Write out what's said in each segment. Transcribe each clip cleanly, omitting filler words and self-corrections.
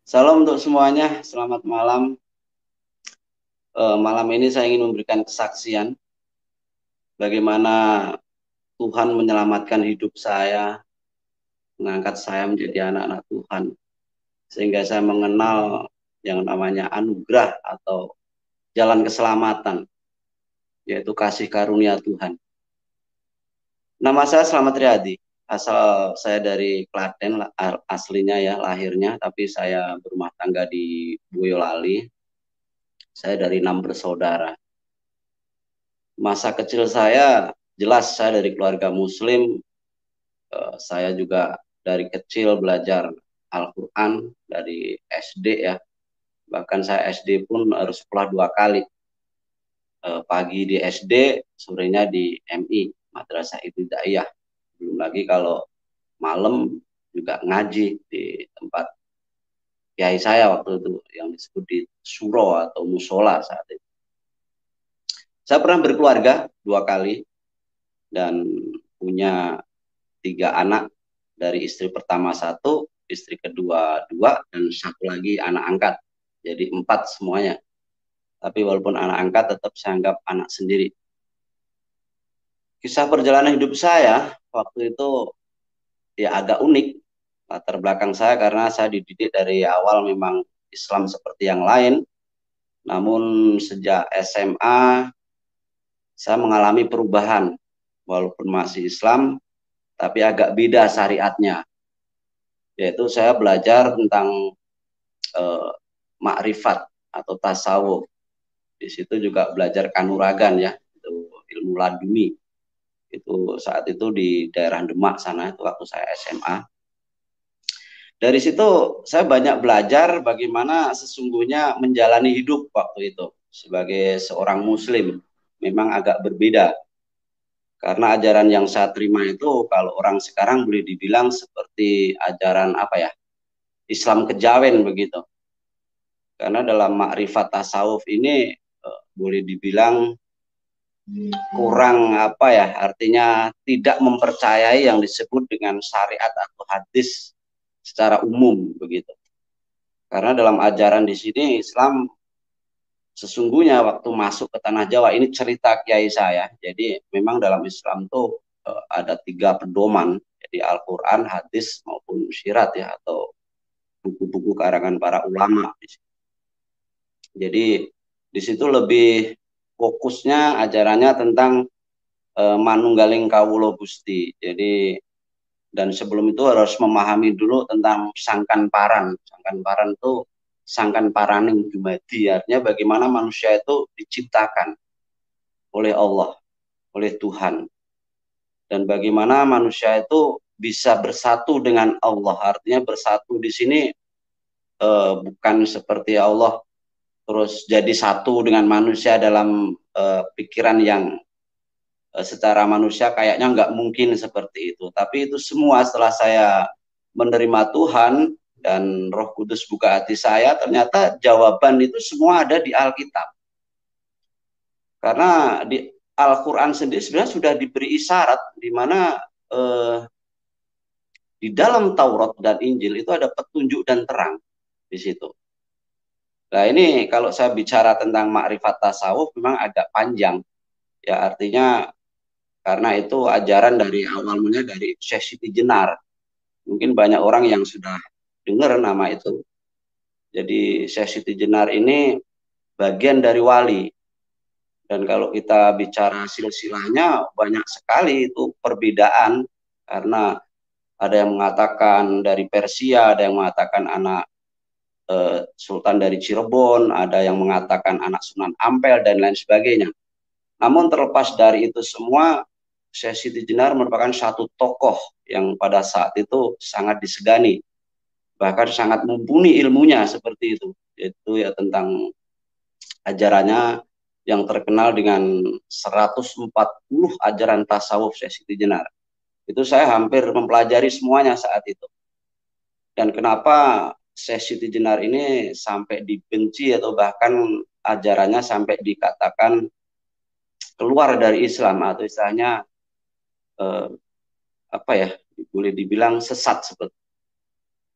Salam untuk semuanya, selamat malam. Malam ini saya ingin memberikan kesaksian bagaimana Tuhan menyelamatkan hidup saya, mengangkat saya menjadi anak-anak Tuhan, sehingga saya mengenal yang namanya anugerah atau jalan keselamatan, yaitu kasih karunia Tuhan. Nama saya Slamet Riyadi, asal saya dari Klaten, aslinya ya, lahirnya, tapi saya berumah tangga di Boyolali. Saya dari 6 bersaudara. Masa kecil saya jelas saya dari keluarga Muslim. Saya juga dari kecil belajar Al-Quran dari SD ya. Bahkan saya SD pun harus sekolah 2 kali. Pagi di SD, sorenya di MI, Madrasah Ibtidaiyah. Belum lagi kalau malam juga ngaji di tempat kiai saya waktu itu yang disebut di Suro atau Musola saat itu. Saya pernah berkeluarga 2 kali dan punya 3 anak, dari istri pertama 1, istri kedua 2, dan 1 lagi anak angkat. Jadi 4 semuanya. Tapi walaupun anak angkat tetap saya anggap anak sendiri. Kisah perjalanan hidup saya waktu itu ya agak unik. Latar belakang saya karena saya dididik dari awal memang Islam seperti yang lain. Namun sejak SMA saya mengalami perubahan. Walaupun masih Islam, tapi agak beda syariatnya. Yaitu saya belajar tentang eh, makrifat atau tasawuf. Di situ juga belajar kanuragan ya, itu ilmu laduni. Itu saat itu di daerah Demak sana itu waktu saya SMA. Dari situ saya banyak belajar bagaimana sesungguhnya menjalani hidup waktu itu sebagai seorang muslim. Memang agak berbeda karena ajaran yang saya terima itu kalau orang sekarang boleh dibilang seperti ajaran apa ya? Islam kejawen begitu. Karena dalam makrifat tasawuf ini boleh dibilang kurang apa ya, artinya tidak mempercayai yang disebut dengan syariat atau hadis secara umum begitu. Karena dalam ajaran di sini Islam sesungguhnya waktu masuk ke tanah Jawa, ini cerita kiai saya. Jadi memang dalam Islam tuh ada 3 pedoman, jadi Al-Quran, hadis maupun syirat ya, atau buku-buku karangan para ulama. Jadi di situ lebih fokusnya ajarannya tentang manunggaling kawulo Gusti. Jadi dan sebelum itu harus memahami dulu tentang sangkan paran. Sangkan paran itu sangkan paraning dumadi, artinya bagaimana manusia itu diciptakan oleh Allah, oleh Tuhan. Dan bagaimana manusia itu bisa bersatu dengan Allah. Artinya bersatu di sini bukan seperti Allah terus jadi satu dengan manusia dalam pikiran yang secara manusia kayaknya nggak mungkin seperti itu. Tapi itu semua setelah saya menerima Tuhan dan Roh Kudus buka hati saya, ternyata jawaban itu semua ada di Alkitab. Karena di Al-Quran sendiri sebenarnya sudah diberi isyarat di mana di dalam Taurat dan Injil itu ada petunjuk dan terang di situ. Nah ini kalau saya bicara tentang makrifat tasawuf memang agak panjang. Ya artinya karena itu ajaran dari awal mulanya dari Syekh Siti Jenar. Mungkin banyak orang yang sudah dengar nama itu. Jadi Syekh Siti Jenar ini bagian dari wali. Dan kalau kita bicara silsilahnya banyak sekali itu perbedaan. Karena ada yang mengatakan dari Persia, ada yang mengatakan anak Sultan dari Cirebon, ada yang mengatakan anak Sunan Ampel, dan lain sebagainya. Namun terlepas dari itu semua, Syekh Siti Jenar merupakan satu tokoh yang pada saat itu sangat disegani, bahkan sangat mumpuni ilmunya seperti itu, yaitu ya tentang ajarannya yang terkenal dengan 140 ajaran tasawuf Syekh Siti Jenar. Itu saya hampir mempelajari semuanya saat itu. Dan kenapa Syekh Siti Jenar ini sampai dibenci atau bahkan ajarannya sampai dikatakan keluar dari Islam atau istilahnya apa ya, boleh dibilang sesat seperti.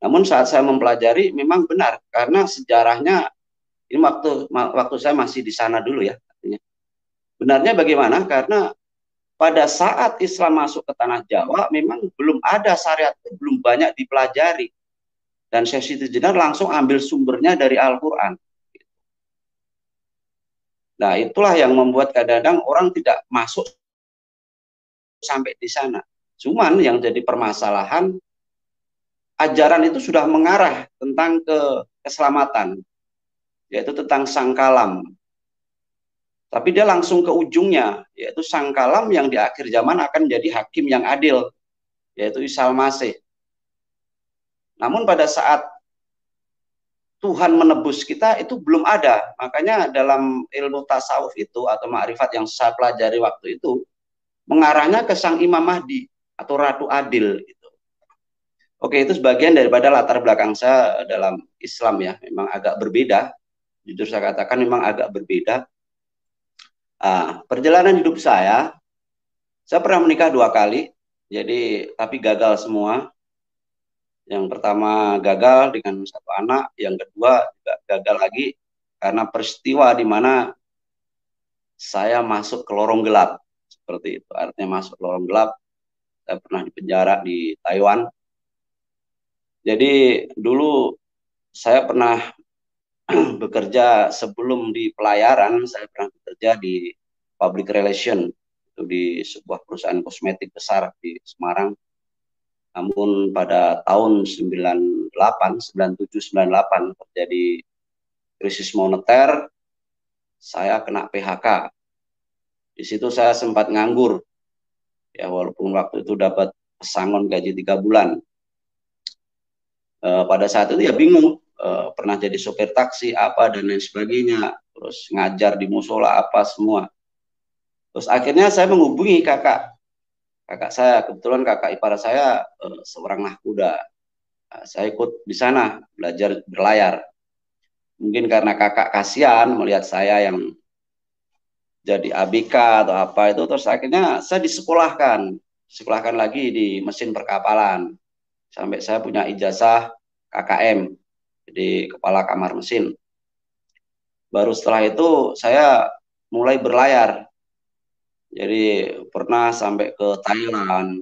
Namun saat saya mempelajari memang benar, karena sejarahnya ini waktu saya masih di sana dulu ya. Artinya. Benarnya bagaimana? Karena pada saat Islam masuk ke tanah Jawa, memang belum ada syariat, belum banyak dipelajari. Dan Syekh Siti Jenar langsung ambil sumbernya dari Al-Quran. Nah, itulah yang membuat kadang-kadang orang tidak masuk sampai di sana. Cuman yang jadi permasalahan, ajaran itu sudah mengarah tentang keselamatan, yaitu tentang sang kalam. Tapi dia langsung ke ujungnya, yaitu sang kalam yang di akhir zaman akan menjadi hakim yang adil, yaitu Isa Al-Masih. Namun pada saat Tuhan menebus kita itu belum ada. Makanya dalam ilmu tasawuf itu atau ma'rifat yang saya pelajari waktu itu, mengarahnya ke sang Imam Mahdi atau Ratu Adil. Gitu. Oke, itu sebagian daripada latar belakang saya dalam Islam ya. Memang agak berbeda. Jujur saya katakan memang agak berbeda. Perjalanan hidup saya pernah menikah 2 kali. Jadi, tapi gagal semua. Yang pertama gagal dengan 1 anak, yang kedua juga gagal lagi karena peristiwa di mana saya masuk ke lorong gelap. Seperti itu, artinya masuk ke lorong gelap. Saya pernah dipenjara di Taiwan. Jadi dulu saya pernah bekerja sebelum di pelayaran, saya pernah bekerja di public relation, itu di sebuah perusahaan kosmetik besar di Semarang. Namun pada tahun 98, 97, 98 terjadi krisis moneter, saya kena PHK. Di situ saya sempat nganggur, ya walaupun waktu itu dapat pesangon gaji 3 bulan. Pada saat itu ya bingung, pernah jadi sopir taksi apa dan lain sebagainya, terus ngajar di musola apa semua. Terus akhirnya saya menghubungi kakak saya, kebetulan kakak ipar saya seorang nahkuda. Saya ikut di sana belajar berlayar. Mungkin karena kakak kasihan melihat saya yang jadi ABK atau apa itu, terus akhirnya saya disekolahkan lagi di mesin perkapalan sampai saya punya ijazah KKM, jadi kepala kamar mesin. Baru setelah itu saya mulai berlayar, jadi pernah sampai ke Thailand,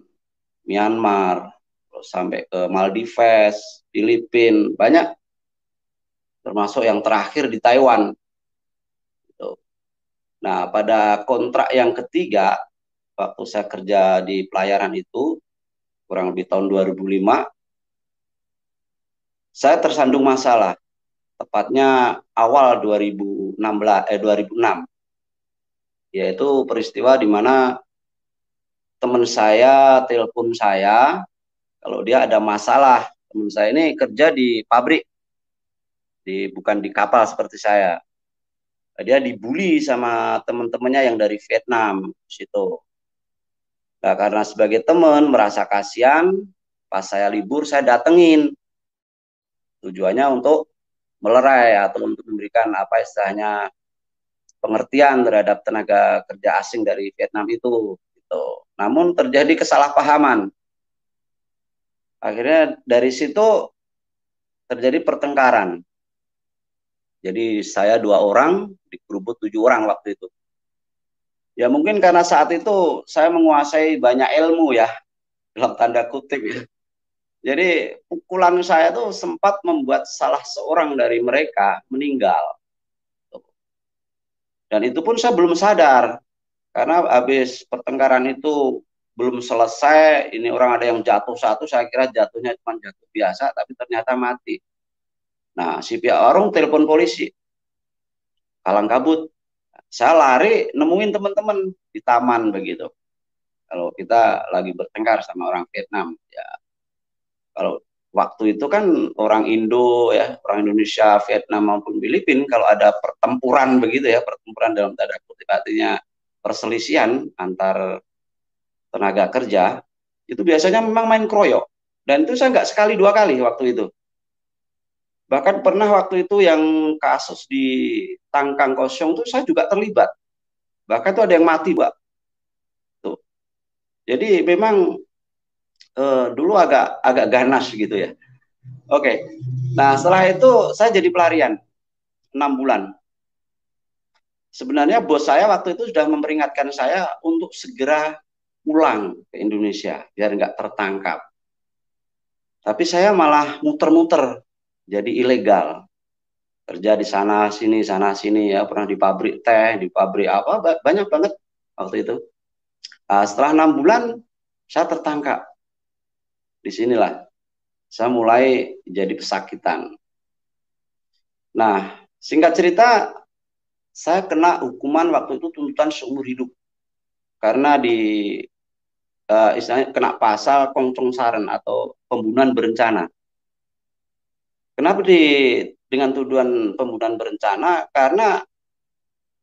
Myanmar, terus sampai ke Maldives, Filipina, banyak, termasuk yang terakhir di Taiwan. Nah, pada kontrak yang ketiga, waktu saya kerja di pelayaran itu, kurang lebih tahun 2005, saya tersandung masalah. Tepatnya awal 2006, yaitu peristiwa di mana teman saya telepon saya, kalau dia ada masalah. Teman saya ini kerja di pabrik, bukan di kapal seperti saya. Dia dibully sama teman-temannya yang dari Vietnam di situ. Nah, karena sebagai teman merasa kasihan, pas saya libur saya datengin. Tujuannya untuk melerai atau untuk memberikan apa istilahnya pengertian terhadap tenaga kerja asing dari Vietnam itu. Gitu. Namun terjadi kesalahpahaman. Akhirnya dari situ terjadi pertengkaran. Jadi saya 2 orang, dikerubut 7 orang waktu itu. Ya mungkin karena saat itu saya menguasai banyak ilmu ya, dalam tanda kutip ya. Jadi pukulan saya tuh sempat membuat salah seorang dari mereka meninggal. Dan itu pun saya belum sadar. Karena habis pertengkaran itu belum selesai, ini orang ada yang jatuh satu, saya kira jatuhnya cuma jatuh biasa, tapi ternyata mati. Nah, si pihak orang telepon polisi, kalang kabut. Saya lari nemuin teman-teman di taman begitu. Kalau kita lagi bertengkar sama orang Vietnam, ya kalau waktu itu kan orang Indo ya, orang Indonesia, Vietnam maupun Filipina, kalau ada pertempuran begitu ya, pertempuran dalam tanda kutip artinya perselisihan antar tenaga kerja, itu biasanya memang main kroyok. Dan itu saya nggak sekali 2 kali waktu itu. Bahkan pernah waktu itu yang kasus di Tangkang Kosong itu saya juga terlibat. Bahkan itu ada yang mati, Pak. Tuh. Jadi memang dulu agak ganas gitu ya. Oke. Nah, setelah itu saya jadi pelarian 6 bulan. Sebenarnya bos saya waktu itu sudah memperingatkan saya untuk segera pulang ke Indonesia biar nggak tertangkap. Tapi saya malah muter-muter jadi ilegal. Kerja di sana sini ya, pernah di pabrik teh, di pabrik apa, banyak banget waktu itu. Setelah 6 bulan saya tertangkap. Disinilah saya mulai jadi pesakitan. Nah, singkat cerita, saya kena hukuman waktu itu tuntutan seumur hidup karena istilahnya kena pasal kongcong saren atau pembunuhan berencana. Kenapa dengan tuduhan pembunuhan berencana? Karena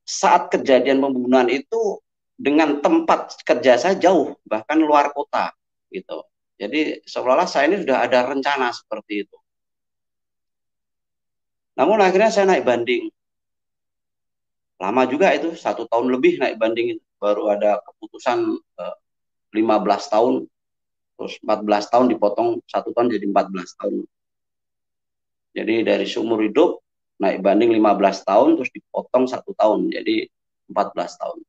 saat kejadian pembunuhan itu dengan tempat kerja saya jauh, bahkan luar kota, gitu. Jadi seolah-olah saya ini sudah ada rencana seperti itu. Namun akhirnya saya naik banding. Lama juga itu, 1 tahun lebih naik banding. Baru ada keputusan 15 tahun, terus 14 tahun dipotong 1 tahun jadi 14 tahun. Jadi dari seumur hidup naik banding 15 tahun, terus dipotong 1 tahun, jadi 14 tahun.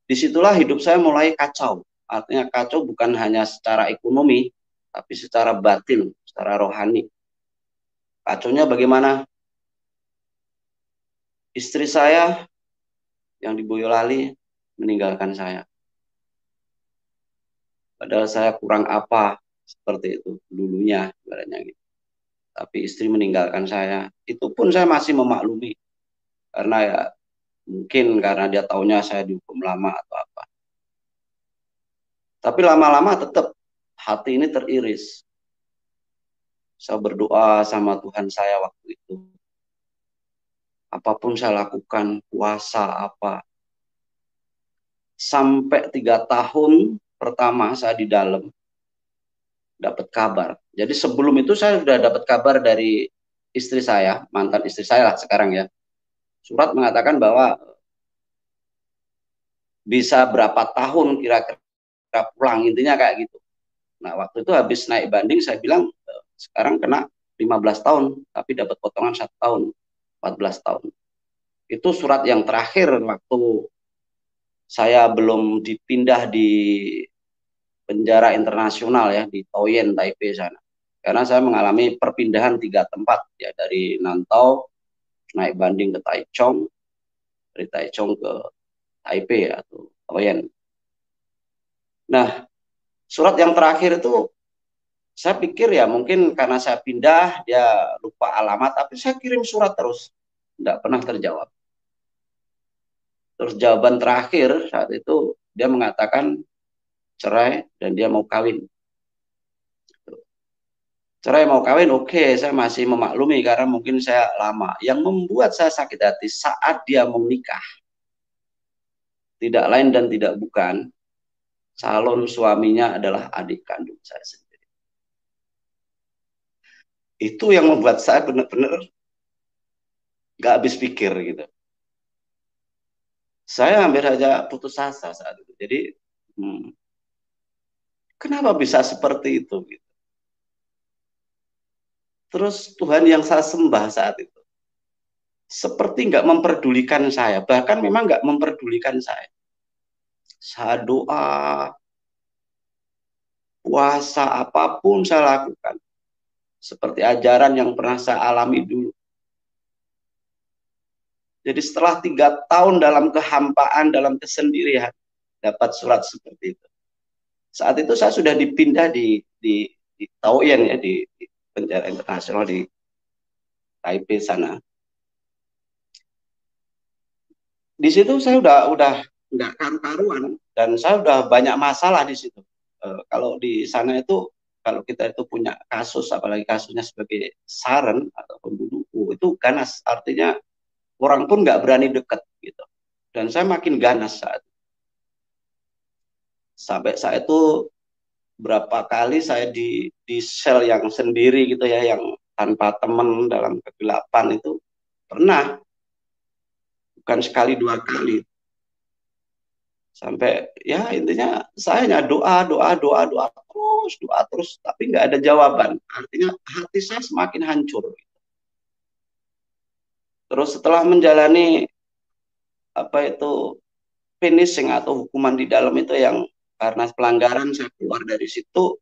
Disitulah hidup saya mulai kacau. Artinya kacau bukan hanya secara ekonomi, tapi secara batin, secara rohani. Kacaunya bagaimana? Istri saya yang di Boyolali meninggalkan saya. Padahal saya kurang apa seperti itu dulunya, ibaratnya gitu. Tapi istri meninggalkan saya. Itu pun saya masih memaklumi. Karena ya mungkin karena dia taunya saya dihukum lama atau apa. Tapi lama-lama tetap hati ini teriris. Saya berdoa sama Tuhan saya waktu itu. Apapun saya lakukan, puasa apa. Sampai 3 tahun pertama saya di dalam, dapat kabar. Jadi sebelum itu saya sudah dapat kabar dari istri saya, mantan istri saya lah sekarang ya. Surat mengatakan bahwa bisa berapa tahun kira-kira pulang, intinya kayak gitu. Nah, waktu itu habis naik banding saya bilang sekarang kena 15 tahun, tapi dapat potongan 1 tahun, 14 tahun. Itu surat yang terakhir waktu saya belum dipindah di penjara internasional ya di Taoyuan, Taipei sana. Karena saya mengalami perpindahan 3 tempat ya, dari Nantau naik banding ke Taichung, dari Taichung ke Taipei atau Taoyuan. Nah, surat yang terakhir itu saya pikir ya mungkin karena saya pindah dia lupa alamat, tapi saya kirim surat terus, tidak pernah terjawab. Terus jawaban terakhir saat itu dia mengatakan cerai dan dia mau kawin. Cerai mau kawin, oke, saya masih memaklumi karena mungkin saya lama. Yang membuat saya sakit hati saat dia mau nikah, tidak lain dan tidak bukan, calon suaminya adalah adik kandung saya sendiri. Itu yang membuat saya benar-benar gak habis pikir gitu. Saya hampir saja putus asa saat itu. Jadi, kenapa bisa seperti itu? Gitu. Terus Tuhan yang saya sembah saat itu, seperti nggak memperdulikan saya, bahkan memang nggak memperdulikan saya. Saya doa, puasa, apapun saya lakukan. Seperti ajaran yang pernah saya alami dulu. Jadi setelah 3 tahun dalam kehampaan, dalam kesendirian, dapat surat seperti itu. Saat itu saya sudah dipindah di Taoyuan ya, di penjara internasional di Taipei sana. Di situ saya udah nggak karu-karuan dan saya udah banyak masalah di situ. Kalau di sana itu kalau kita itu punya kasus, apalagi kasusnya sebagai saren atau pembunuh, itu ganas, artinya orang pun nggak berani dekat gitu. Dan saya makin ganas saat sampai saya itu berapa kali saya di sel yang sendiri gitu ya, yang tanpa teman dalam kegelapan itu pernah, bukan sekali 2 kali. Sampai ya intinya saya hanya doa, doa, doa, doa terus, tapi nggak ada jawaban. Artinya hati saya semakin hancur. Terus setelah menjalani apa itu finishing atau hukuman di dalam itu yang karena pelanggaran saya keluar dari situ,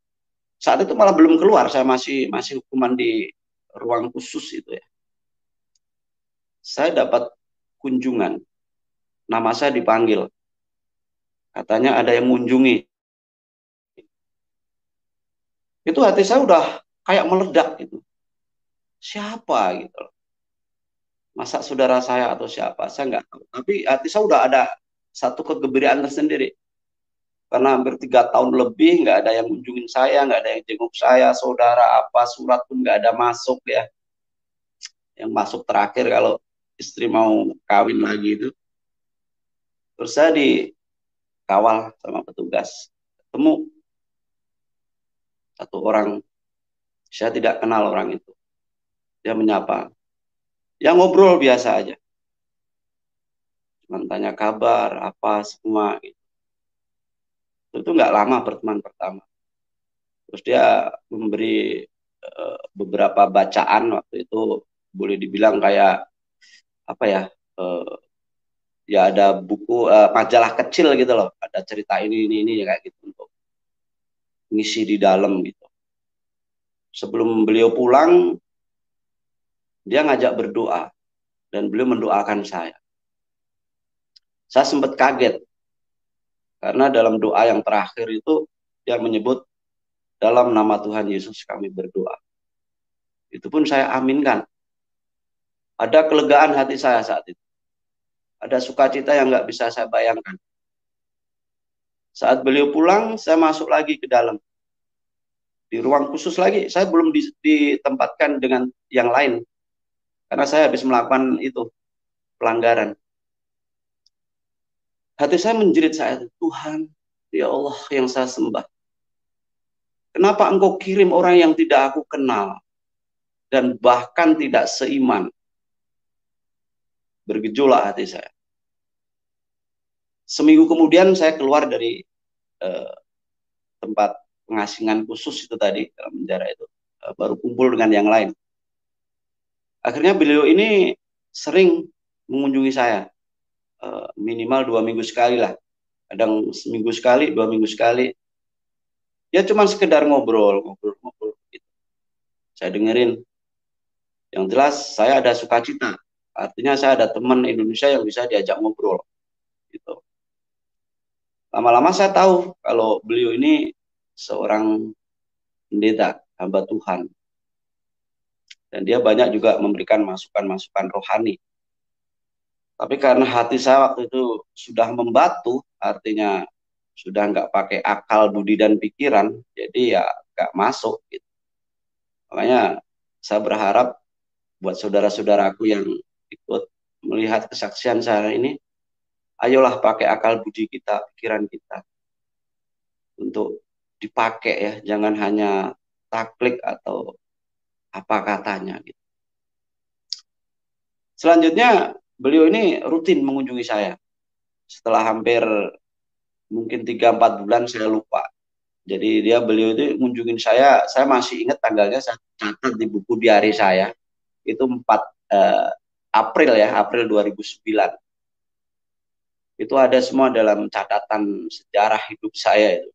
saat itu malah belum keluar, saya masih masih hukuman di ruang khusus itu ya. Saya dapat kunjungan, nama saya dipanggil, katanya ada yang mengunjungi. Itu hati saya udah kayak meledak gitu. Siapa gitu? Masa saudara saya atau siapa? Saya nggak tahu. Tapi hati saya udah ada satu kegembiraan tersendiri. Karena hampir 3 tahun lebih nggak ada yang kunjungin saya, nggak ada yang jenguk saya, saudara apa, surat pun nggak ada masuk ya. Yang masuk terakhir kalau istri mau kawin lagi itu. Terus saya dikawal sama petugas. Ketemu satu orang, saya tidak kenal orang itu. Dia menyapa. Ya ngobrol biasa aja. Cuma tanya kabar, apa semua gitu. Itu nggak lama pertemuan pertama. Terus dia memberi beberapa bacaan waktu itu, boleh dibilang kayak apa ya, uh, ya ada buku majalah kecil gitu loh, ada cerita ini ya kayak gitu untuk ngisi di dalam gitu. Sebelum beliau pulang, dia ngajak berdoa dan beliau mendoakan saya. Saya sempat kaget karena dalam doa yang terakhir itu dia menyebut dalam nama Tuhan Yesus kami berdoa. Itu pun saya aminkan. Ada kelegaan hati saya saat itu. Ada sukacita yang nggak bisa saya bayangkan. Saat beliau pulang, saya masuk lagi ke dalam. Di ruang khusus lagi, saya belum ditempatkan dengan yang lain. Karena saya habis melakukan itu, pelanggaran. Hati saya menjerit saya, Tuhan, ya Allah yang saya sembah. Kenapa engkau kirim orang yang tidak aku kenal, dan bahkan tidak seiman? Bergejolak hati saya. Seminggu kemudian saya keluar dari tempat pengasingan khusus itu tadi, dalam penjara itu. Baru kumpul dengan yang lain. Akhirnya beliau ini sering mengunjungi saya, minimal 2 minggu sekali lah, kadang seminggu sekali, 2 minggu sekali. Ya cuma sekedar ngobrol gitu. Saya dengerin. Yang jelas saya ada sukacita. Artinya saya ada teman Indonesia yang bisa diajak ngobrol gitu. Lama-lama saya tahu kalau beliau ini seorang pendeta, hamba Tuhan. Dan dia banyak juga memberikan masukan-masukan rohani. Tapi karena hati saya waktu itu sudah membatu, artinya sudah nggak pakai akal, budi, dan pikiran, jadi ya nggak masuk gitu. Makanya saya berharap buat saudara-saudaraku yang ikut melihat kesaksian saya ini, ayolah pakai akal budi kita, pikiran kita untuk dipakai ya, jangan hanya taklik atau apa katanya gitu. Selanjutnya beliau ini rutin mengunjungi saya. Setelah hampir mungkin 3-4 bulan saya lupa. Jadi beliau itu mengunjungi saya masih ingat tanggalnya, saya catat di buku diari saya. Itu 4 April ya, April 2009. Itu ada semua dalam catatan sejarah hidup saya itu.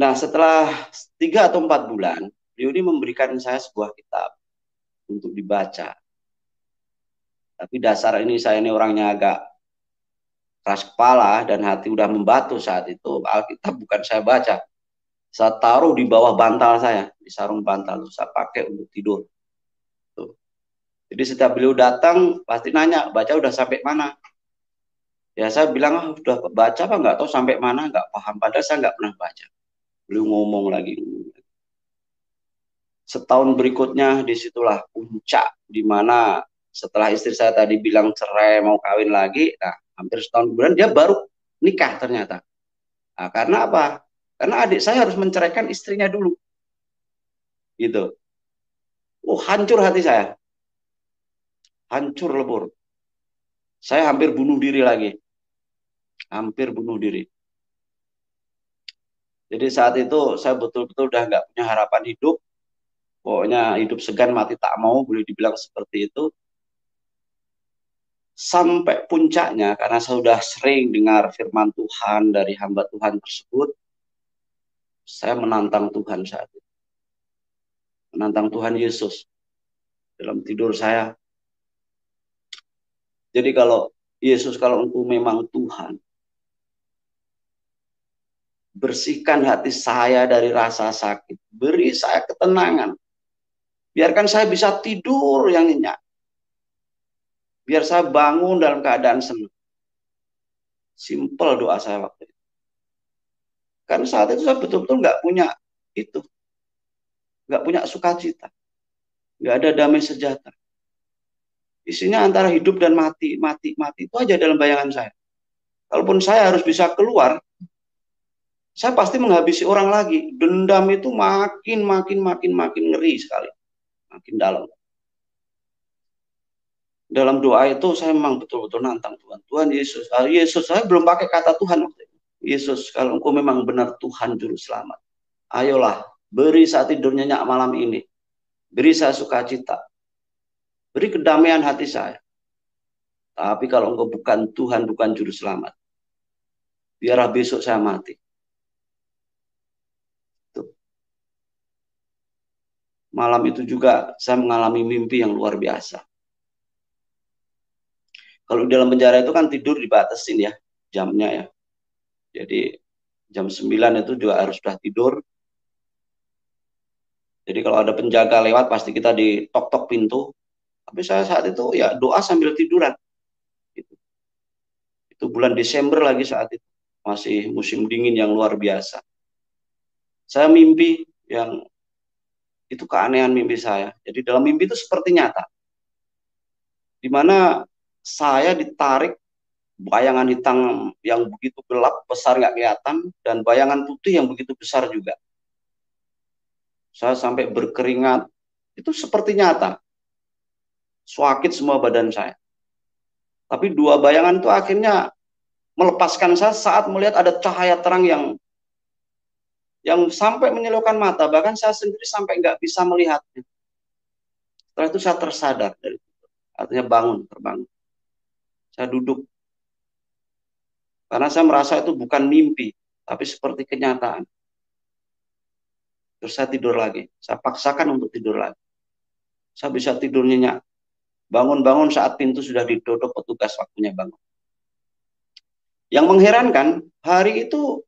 Nah, setelah 3 atau 4 bulan, beliau ini memberikan saya sebuah kitab untuk dibaca. Tapi dasar ini saya ini orangnya agak keras kepala dan hati udah membatu saat itu. Alkitab bukan saya baca. Saya taruh di bawah bantal saya, di sarung bantal. Saya pakai untuk tidur. Tuh. Jadi setiap beliau datang, pasti nanya, baca udah sampai mana? Ya saya bilang, udah baca apa nggak tahu sampai mana, nggak paham. Padahal saya nggak pernah baca. Beliau ngomong lagi. Setahun berikutnya disitulah puncak, di mana setelah istri saya tadi bilang cerai mau kawin lagi, nah hampir setahun kemudian dia baru nikah ternyata. Nah, karena apa? Karena adik saya harus menceraikan istrinya dulu, gitu. Hancur hati saya, hancur lebur. Saya hampir bunuh diri lagi. hampir bunuh diri. Jadi saat itu saya betul-betul udah nggak punya harapan hidup. Pokoknya hidup segan mati tak mau, boleh dibilang seperti itu. Sampai puncaknya, karena saya sudah sering dengar firman Tuhan dari hamba Tuhan tersebut, saya menantang Tuhan saat itu. Menantang Tuhan Yesus dalam tidur saya. Jadi kalau Yesus, kalau engkau memang Tuhan, bersihkan hati saya dari rasa sakit. Beri saya ketenangan. Biarkan saya bisa tidur yang nyenyak. Biar saya bangun dalam keadaan senang. Simpel doa saya waktu itu. Karena saat itu saya betul-betul nggak punya itu. Nggak punya sukacita. Nggak ada damai sejahtera. Isinya antara hidup dan mati. Mati, mati. Itu aja dalam bayangan saya. Kalaupun saya harus bisa keluar, saya pasti menghabisi orang lagi. Dendam itu makin ngeri sekali. Makin dalam. Dalam doa itu saya memang betul-betul nantang Tuhan. Tuhan Yesus. Yesus, saya belum pakai kata Tuhan waktu itu. Yesus, kalau engkau memang benar Tuhan Juru Selamat, ayolah, beri saya tidur nyenyak malam ini. Beri saya sukacita. Beri kedamaian hati saya. Tapi kalau engkau bukan Tuhan, bukan Juru Selamat, biarlah besok saya mati. Tuh. Malam itu juga saya mengalami mimpi yang luar biasa. Kalau di dalam penjara itu kan tidur dibatasin ya, jamnya ya. Jadi jam 9 itu juga harus sudah tidur. Jadi kalau ada penjaga lewat pasti kita ditok-tok pintu. Tapi saya saat itu ya doa sambil tiduran. Gitu. Itu bulan Desember lagi saat itu. Masih musim dingin yang luar biasa. Saya mimpi yang itu keanehan mimpi saya. Jadi dalam mimpi itu seperti nyata. Di mana saya ditarik bayangan hitam yang begitu gelap, besar nggak kelihatan, dan bayangan putih yang begitu besar juga. Saya sampai berkeringat. Itu seperti nyata. Sakit semua badan saya. Tapi dua bayangan itu akhirnya melepaskan saya saat melihat ada cahaya terang yang sampai menyilaukan mata. Bahkan saya sendiri sampai nggak bisa melihatnya. Setelah itu saya tersadar dari itu. Artinya terbangun. Saya duduk. Karena saya merasa itu bukan mimpi, tapi seperti kenyataan. Terus saya tidur lagi. Saya paksakan untuk tidur lagi. Saya bisa tidur nyenyak. Bangun-bangun saat pintu sudah ditutup petugas waktunya bangun. Yang mengherankan, hari itu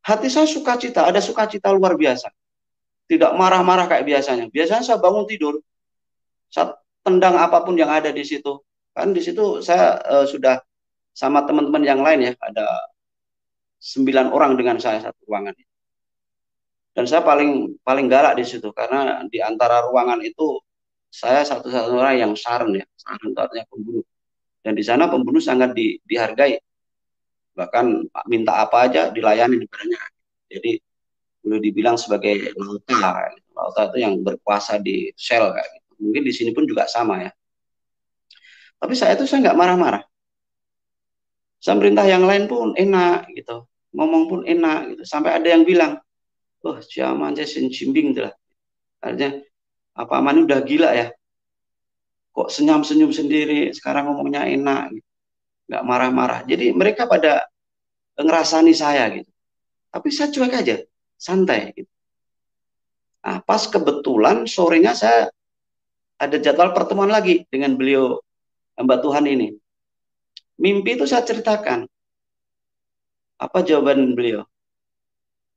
hati saya sukacita, ada sukacita luar biasa. Tidak marah-marah kayak biasanya. Biasanya saya bangun tidur, saya tendang apapun yang ada di situ. Kan di situ saya sudah sama teman-teman yang lain ya, ada 9 orang dengan saya satu ruangan. Dan saya paling galak di situ karena di antara ruangan itu saya satu-satunya orang yang saren ya, saren itu artinya pembunuh. Dan di sana pembunuh sangat dihargai. Bahkan minta apa aja dilayani ibaratnya. Jadi boleh dibilang sebagai lauta. Lauta itu yang berkuasa di sel kayak gitu. Mungkin di sini pun juga sama ya. Tapi saya nggak marah-marah. Saya perintah yang lain pun enak gitu. Ngomong pun enak gitu. Sampai ada yang bilang, "Oh, zaman saya cimbing gitu lah." Artinya apa Mani udah gila ya? Kok senyum-senyum sendiri, sekarang ngomongnya enak gitu. Nggak marah-marah. Jadi mereka pada ngerasani saya gitu. Tapi saya cuek aja, santai gitu. Nah, pas kebetulan sorenya saya ada jadwal pertemuan lagi dengan beliau hamba Tuhan ini. Mimpi itu saya ceritakan. Apa jawaban beliau?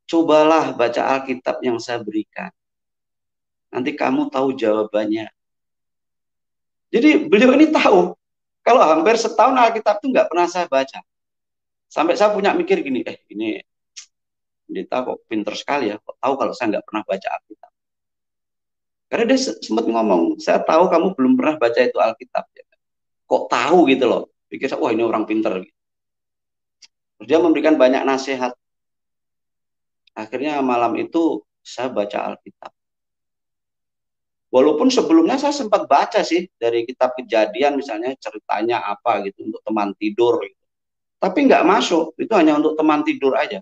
Cobalah baca Alkitab yang saya berikan. Nanti kamu tahu jawabannya. Jadi beliau ini tahu. Kalau hampir setahun Alkitab itu nggak pernah saya baca. Sampai saya punya mikir gini, ini pendeta kok pinter sekali ya. Kok tahu kalau saya nggak pernah baca Alkitab. Karena dia sempat ngomong, saya tahu kamu belum pernah baca itu Alkitab. Ya. Kok tahu gitu loh. Pikir saya, wah ini orang pinter. Terus dia memberikan banyak nasihat. Akhirnya malam itu saya baca Alkitab. Walaupun sebelumnya saya sempat baca sih dari kitab Kejadian misalnya ceritanya apa gitu untuk teman tidur gitu. Tapi nggak masuk, itu hanya untuk teman tidur aja.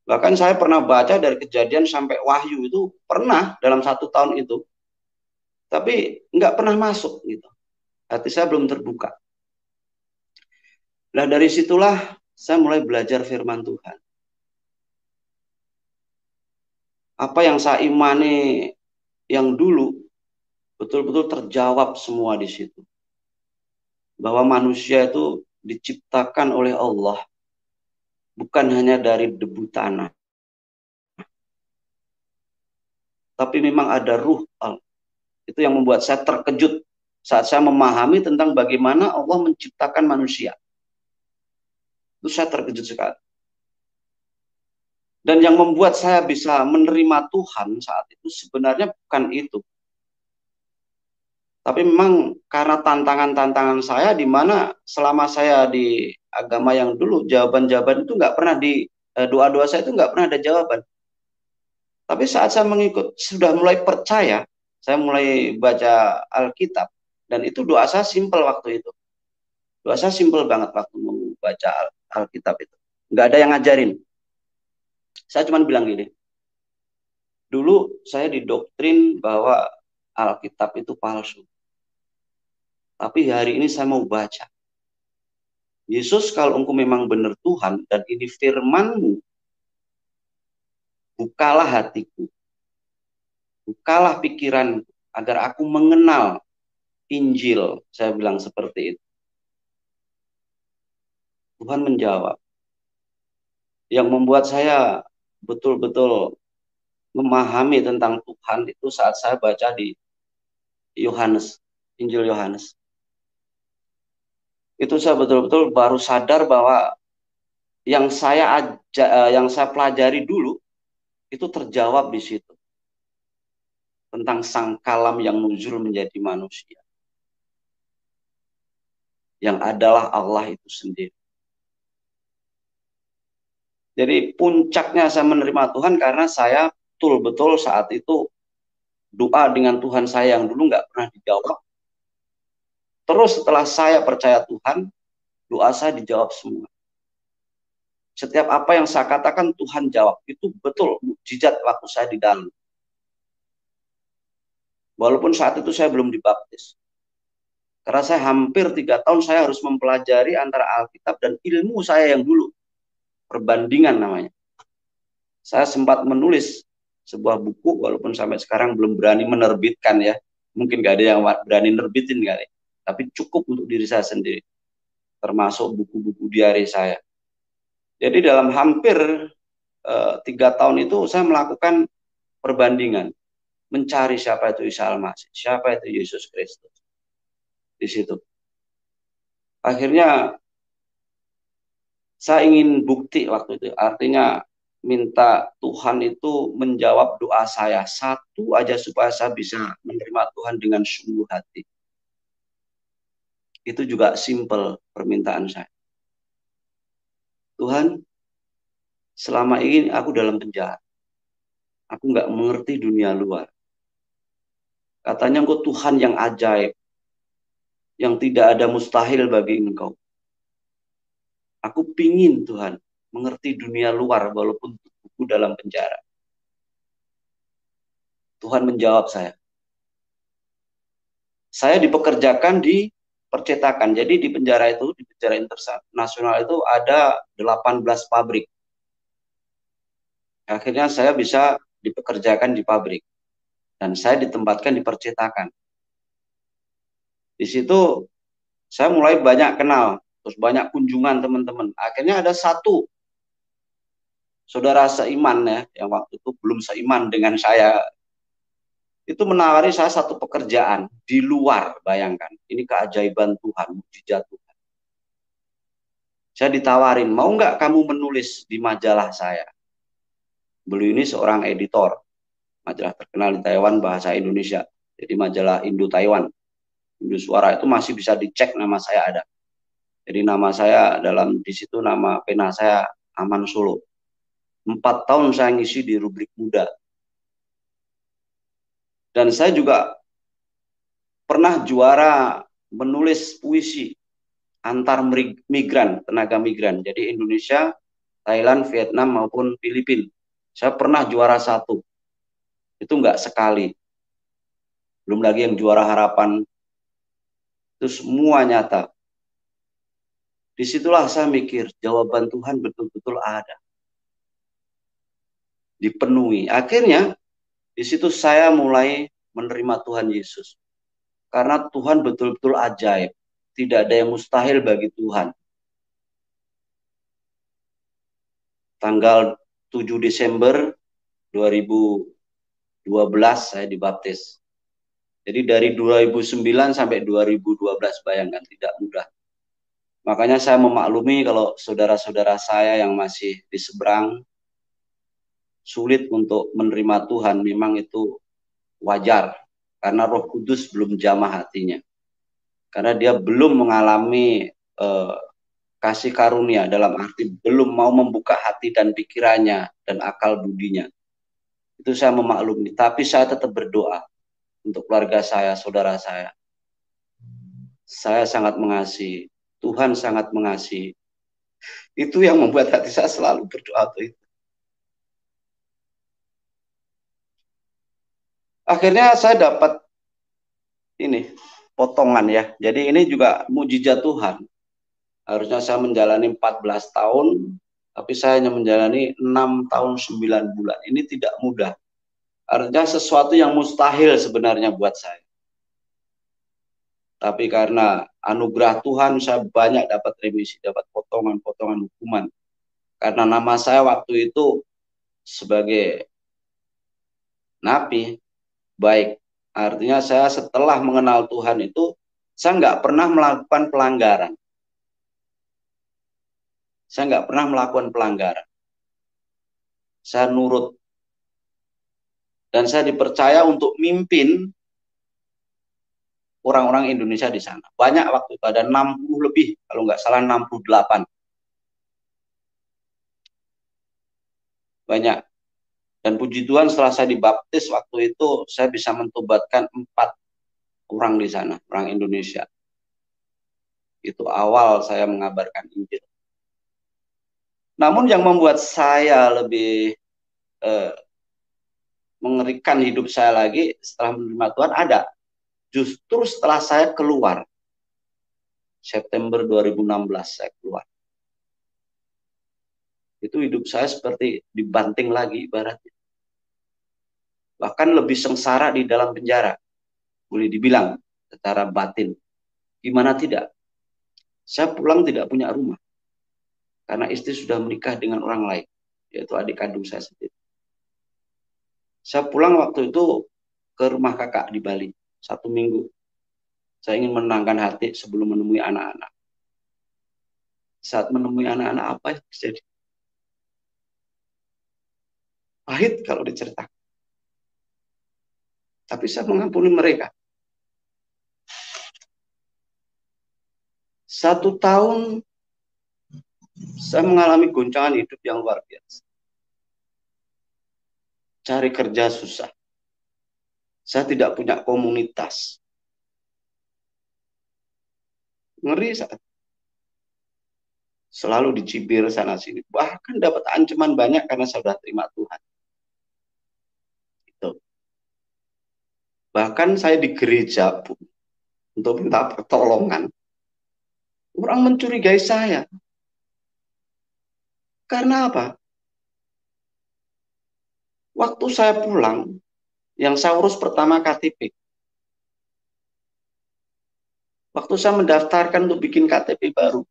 Bahkan saya pernah baca dari Kejadian sampai Wahyu itu pernah dalam 1 tahun itu, tapi nggak pernah masuk gitu. Hati saya belum terbuka. Nah dari situlah saya mulai belajar firman Tuhan. Apa yang saya imani yang dulu betul-betul terjawab semua di situ. Bahwa manusia itu diciptakan oleh Allah bukan hanya dari debu tanah, tapi memang ada ruh Allah. Itu yang membuat saya terkejut saat saya memahami tentang bagaimana Allah menciptakan manusia. Itu saya terkejut sekali. Dan yang membuat saya bisa menerima Tuhan saat itu sebenarnya bukan itu. Tapi memang karena tantangan-tantangan saya di mana selama saya di agama yang dulu jawaban-jawaban itu nggak pernah di doa-doa saya itu nggak pernah ada jawaban. Tapi saat saya mengikut sudah mulai percaya, saya mulai baca Alkitab dan itu doa saya simpel waktu itu. Doa saya simpel banget waktu membaca Alkitab itu. Nggak ada yang ngajarin. Saya cuma bilang gini, dulu saya didoktrin bahwa Alkitab itu palsu. Tapi hari ini saya mau baca. Yesus, kalau engkau memang benar Tuhan dan ini firman-Mu, bukalah hatiku, bukalah pikiran agar aku mengenal Injil. Saya bilang seperti itu. Tuhan menjawab. Yang membuat saya betul-betul memahami tentang Tuhan itu saat saya baca di Yohanes, Injil Yohanes. Itu saya betul-betul baru sadar bahwa yang saya pelajari dulu itu terjawab di situ tentang sang kalam yang nuzul menjadi manusia, yang adalah Allah itu sendiri. Jadi puncaknya saya menerima Tuhan karena saya betul-betul saat itu doa dengan Tuhan saya yang dulu nggak pernah dijawab. Terus setelah saya percaya Tuhan, doa saya dijawab semua. Setiap apa yang saya katakan Tuhan jawab. Itu betul mukjizat waktu saya di dalam. Walaupun saat itu saya belum dibaptis. Karena saya hampir 3 tahun saya harus mempelajari antara Alkitab dan ilmu saya yang dulu. Perbandingan namanya. Saya sempat menulis sebuah buku walaupun sampai sekarang belum berani menerbitkan ya. Mungkin gak ada yang berani nerbitin kali. Tapi cukup untuk diri saya sendiri. Termasuk buku-buku diari saya. Jadi dalam hampir 3 tahun itu saya melakukan perbandingan. Mencari siapa itu Isa Al-Masih. Siapa itu Yesus Kristus. Di situ. Akhirnya saya ingin bukti waktu itu. Artinya minta Tuhan itu menjawab doa saya. Satu aja supaya saya bisa menerima Tuhan dengan sungguh hati. Itu juga simple permintaan saya. Tuhan, selama ini aku dalam penjara. Aku nggak mengerti dunia luar. Katanya engkau Tuhan yang ajaib. Yang tidak ada mustahil bagi engkau. Aku pingin Tuhan mengerti dunia luar walaupun tubuhku dalam penjara. Tuhan menjawab saya. Saya dipekerjakan di percetakan. Jadi di penjara itu, di penjara internasional itu ada 18 pabrik. Akhirnya saya bisa dipekerjakan di pabrik. Dan saya ditempatkan di percetakan. Di situ saya mulai banyak kenal. Terus banyak kunjungan teman-teman. Akhirnya ada satu saudara seiman ya, yang waktu itu belum seiman dengan saya. Itu menawari saya satu pekerjaan di luar, bayangkan. Ini keajaiban Tuhan, mukjizat Tuhan. Saya ditawarin, mau nggak kamu menulis di majalah saya? Beliau ini seorang editor, majalah terkenal di Taiwan bahasa Indonesia. Jadi majalah Indo Taiwan. Indo Suara itu masih bisa dicek nama saya ada. Jadi nama saya dalam di situ nama pena saya Aman Solo. 4 tahun saya ngisi di rubrik muda. Dan saya juga pernah juara menulis puisi antar migran, tenaga migran. Jadi Indonesia, Thailand, Vietnam maupun Filipina. Saya pernah juara 1. Itu nggak sekali. Belum lagi yang juara harapan. Itu semua nyata. Disitulah saya mikir, jawaban Tuhan betul-betul ada. Dipenuhi. Akhirnya, di situ saya mulai menerima Tuhan Yesus. Karena Tuhan betul-betul ajaib. Tidak ada yang mustahil bagi Tuhan. Tanggal 7 Desember 2012 saya dibaptis. Jadi dari 2009 sampai 2012, bayangkan, tidak mudah. Makanya saya memaklumi kalau saudara-saudara saya yang masih di seberang sulit untuk menerima Tuhan, memang itu wajar. Karena Roh Kudus belum jamah hatinya. Karena dia belum mengalami kasih karunia, dalam arti belum mau membuka hati dan pikirannya dan akal budinya. Itu saya memaklumi. Tapi saya tetap berdoa untuk keluarga saya, saudara saya. Saya sangat mengasihi. Tuhan sangat mengasihi. Itu yang membuat hati saya selalu berdoa. Akhirnya saya dapat ini, potongan ya. Jadi ini juga mujizat Tuhan. Harusnya saya menjalani 14 tahun, tapi saya hanya menjalani 6 tahun 9 bulan. Ini tidak mudah. Artinya sesuatu yang mustahil sebenarnya buat saya. Tapi karena anugerah Tuhan, saya banyak dapat remisi, dapat potongan-potongan hukuman. Karena nama saya waktu itu sebagai napi, baik. Artinya saya setelah mengenal Tuhan itu, saya nggak pernah melakukan pelanggaran. Saya nggak pernah melakukan pelanggaran. Saya nurut. Dan saya dipercaya untuk mimpin orang-orang Indonesia di sana. Banyak waktu itu, ada 60 lebih, kalau nggak salah 68. Banyak. Dan puji Tuhan setelah saya dibaptis waktu itu, saya bisa mentobatkan 4 orang di sana, orang Indonesia. Itu awal saya mengabarkan Injil. Namun yang membuat saya lebih mengerikan hidup saya lagi setelah menerima Tuhan ada. Justru setelah saya keluar, September 2016 saya keluar. Itu hidup saya seperti dibanting lagi ibaratnya. Bahkan lebih sengsara di dalam penjara. Boleh dibilang secara batin. Gimana tidak? Saya pulang tidak punya rumah. Karena istri sudah menikah dengan orang lain. Yaitu adik kandung saya sendiri. Saya pulang waktu itu ke rumah kakak di Bali. 1 minggu. Saya ingin menenangkan hati sebelum menemui anak-anak. Saat menemui anak-anak, apa yang terjadi? Pahit kalau diceritakan. Tapi saya mengampuni mereka. 1 tahun saya mengalami goncangan hidup yang luar biasa. Cari kerja susah. Saya tidak punya komunitas. Ngeri saat. Selalu dicibir sana sini. Bahkan dapat ancaman banyak karena saya sudah terima Tuhan. Itu. Bahkan saya di gereja pun untuk minta pertolongan. Orang mencurigai saya. Karena apa? Waktu saya pulang, yang saya urus pertama KTP. Waktu saya mendaftarkan untuk bikin KTP baru,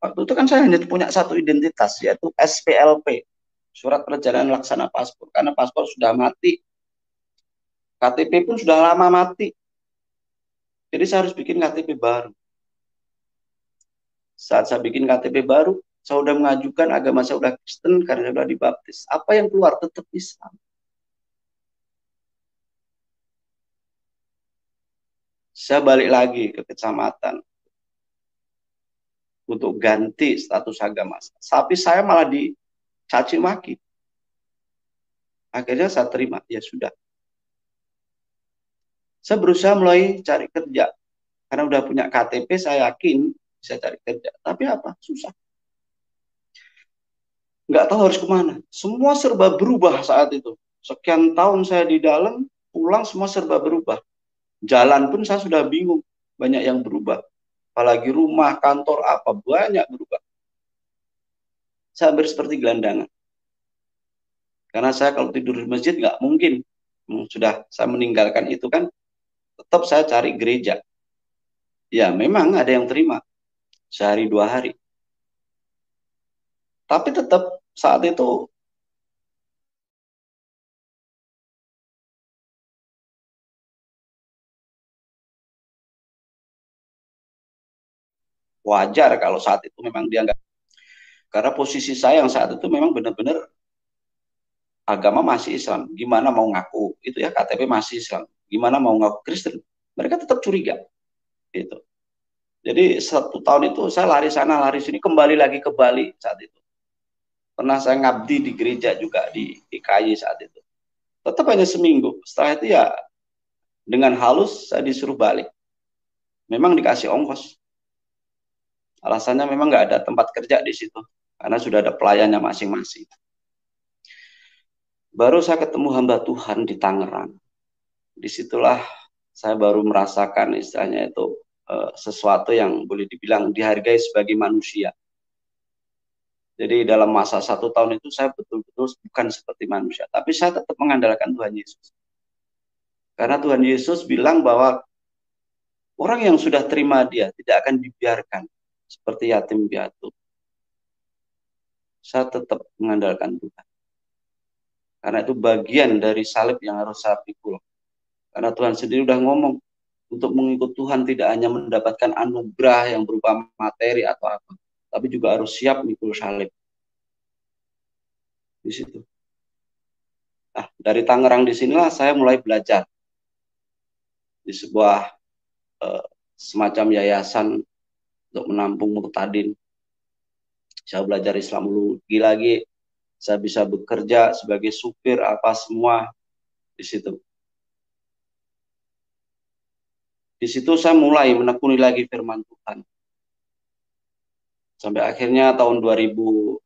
waktu itu kan saya hanya punya satu identitas, yaitu SPLP, Surat Perjalanan Laksana Paspor, karena paspor sudah mati, KTP pun sudah lama mati, jadi saya harus bikin KTP baru. Saat saya bikin KTP baru, saya sudah mengajukan agama saya sudah Kristen karena saya sudah dibaptis. Apa yang keluar tetap Islam. Saya balik lagi ke kecamatan untuk ganti status agama. Tapi saya malah dicaci maki. Akhirnya saya terima, ya sudah. Saya berusaha mulai cari kerja. Karena udah punya KTP, saya yakin bisa cari kerja. Tapi apa? Susah. Nggak tahu harus kemana. Semua serba berubah saat itu. Sekian tahun saya di dalam, pulang semua serba berubah. Jalan pun saya sudah bingung. Banyak yang berubah. Apalagi rumah, kantor, apa, banyak berubah. Saya hampir seperti gelandangan. Karena saya kalau tidur di masjid nggak mungkin. Sudah saya meninggalkan itu kan, tetap saya cari gereja. Ya memang ada yang terima. Sehari 2 hari. Tapi tetap saat itu wajar kalau saat itu memang dia nggak. Karena posisi saya yang saat itu memang benar-benar agama masih Islam. Gimana mau ngaku itu ya KTP masih Islam. Gimana mau ngaku Kristen? Mereka tetap curiga. Gitu. Jadi 1 tahun itu saya lari sana lari sini kembali lagi ke Bali saat itu. Pernah saya ngabdi di gereja juga di KY saat itu. Tetap hanya seminggu. Setelah itu ya dengan halus saya disuruh balik. Memang dikasih ongkos. Alasannya memang nggak ada tempat kerja di situ. Karena sudah ada pelayannya masing-masing. Baru saya ketemu hamba Tuhan di Tangerang. Disitulah saya baru merasakan istilahnya itu sesuatu yang boleh dibilang dihargai sebagai manusia. Jadi dalam masa 1 tahun itu saya betul-betul bukan seperti manusia. Tapi saya tetap mengandalkan Tuhan Yesus. Karena Tuhan Yesus bilang bahwa orang yang sudah terima dia tidak akan dibiarkan seperti yatim piatu. Saya tetap mengandalkan Tuhan. Karena itu bagian dari salib yang harus saya pikul. Karena Tuhan sendiri udah ngomong, untuk mengikut Tuhan tidak hanya mendapatkan anugerah yang berupa materi atau apa, tapi juga harus siap mikul salib. Di situ. Nah, dari Tangerang di sinilah saya mulai belajar di sebuah semacam yayasan untuk menampung murtadin. Saya belajar Islam lagi, saya bisa bekerja sebagai supir apa semua di situ. Di situ saya mulai menekuni lagi firman Tuhan. Sampai akhirnya tahun 2018